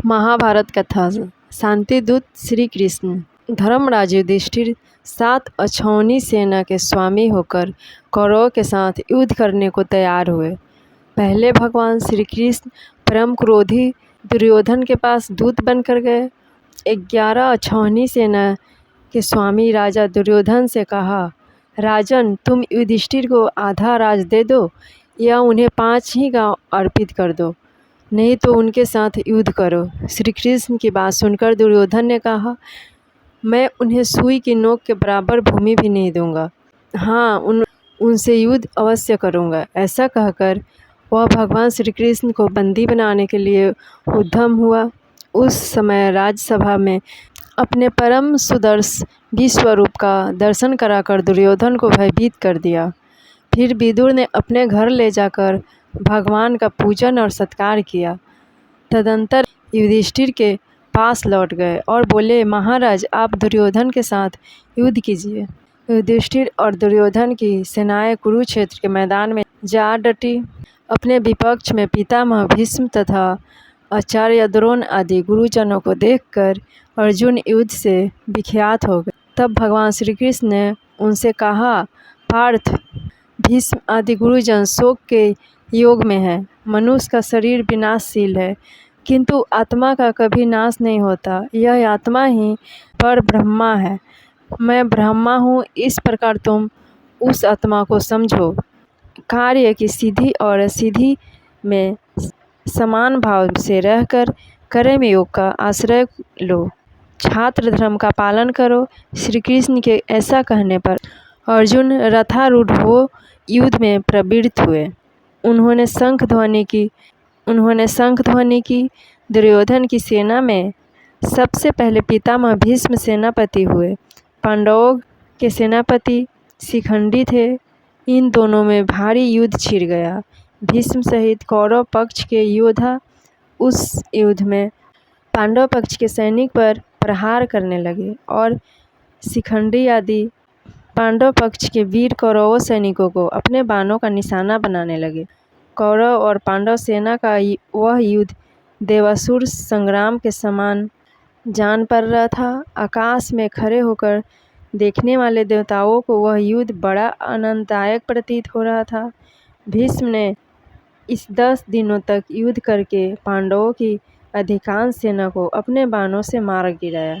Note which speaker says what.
Speaker 1: महाभारत कथा। शांति दूत श्री कृष्ण। धर्मराज युधिष्ठिर 7 अक्षौहिणी सेना के स्वामी होकर कौरवों के साथ युद्ध करने को तैयार हुए। पहले भगवान श्री कृष्ण परम क्रोधी दुर्योधन के पास दूत बनकर गए। 11 अक्षौहिणी सेना के स्वामी राजा दुर्योधन से कहा, राजन, तुम युधिष्ठिर को आधा राज दे दो या उन्हें 5 ही गांव अर्पित कर दो, नहीं तो उनके साथ युद्ध करो। श्री कृष्ण की बात सुनकर दुर्योधन ने कहा, मैं उन्हें सुई की नोक के बराबर भूमि भी नहीं दूंगा। हाँ, उनसे युद्ध अवश्य करूंगा। ऐसा कहकर वह भगवान श्री कृष्ण को बंदी बनाने के लिए उद्यम हुआ। उस समय राजसभा में अपने परम सुदर्श विश्वरूप का दर्शन कराकर दुर्योधन को भयभीत कर दिया। फिर विदुर ने अपने घर ले जाकर भगवान का पूजन और सत्कार किया। तदंतर युधिष्ठिर के पास लौट गए और बोले, महाराज, आप दुर्योधन के साथ युद्ध कीजिए। युधिष्ठिर और दुर्योधन की सेनाएं कुरुक्षेत्र के मैदान में जा डटी। अपने विपक्ष में पितामह भीष्म तथा आचार्य द्रोण आदि गुरुजनों को देखकर अर्जुन युद्ध से विख्यात हो गए। तब भगवान श्री कृष्ण ने उनसे कहा, पार्थ, भीष्म आदि गुरुजन शोक के योग में है। मनुष्य का शरीर विनाशशील है, किंतु आत्मा का कभी नाश नहीं होता। यह आत्मा ही पर ब्रह्मा है। मैं ब्रह्मा हूँ, इस प्रकार तुम उस आत्मा को समझो। कार्य की सिद्धि और असिद्धि में समान भाव से रहकर कर्म योग का आश्रय लो। छात्र धर्म का पालन करो। श्री कृष्ण के ऐसा कहने पर अर्जुन रथारूढ़ हो युद्ध में प्रवृत्त हुए। उन्होंने शंख ध्वनि की। दुर्योधन की सेना में सबसे पहले पितामह भीष्म सेनापति हुए। पांडवों के सेनापति शिखंडी थे। इन दोनों में भारी युद्ध छिड़ गया। भीष्म सहित कौरव पक्ष के योद्धा उस युद्ध में पांडव पक्ष के सैनिक पर प्रहार करने लगे और शिखंडी आदि पांडव पक्ष के वीर कौरव सैनिकों को अपने बाणों का निशाना बनाने लगे। कौरव और पांडव सेना का वह युद्ध देवासुर संग्राम के समान जान पड़ रहा था। आकाश में खड़े होकर देखने वाले देवताओं को वह युद्ध बड़ा आनंददायक प्रतीत हो रहा था। भीष्म ने इस 10 दिनों तक युद्ध करके पांडवों की अधिकांश सेना को अपने बाणों से मार गिराया।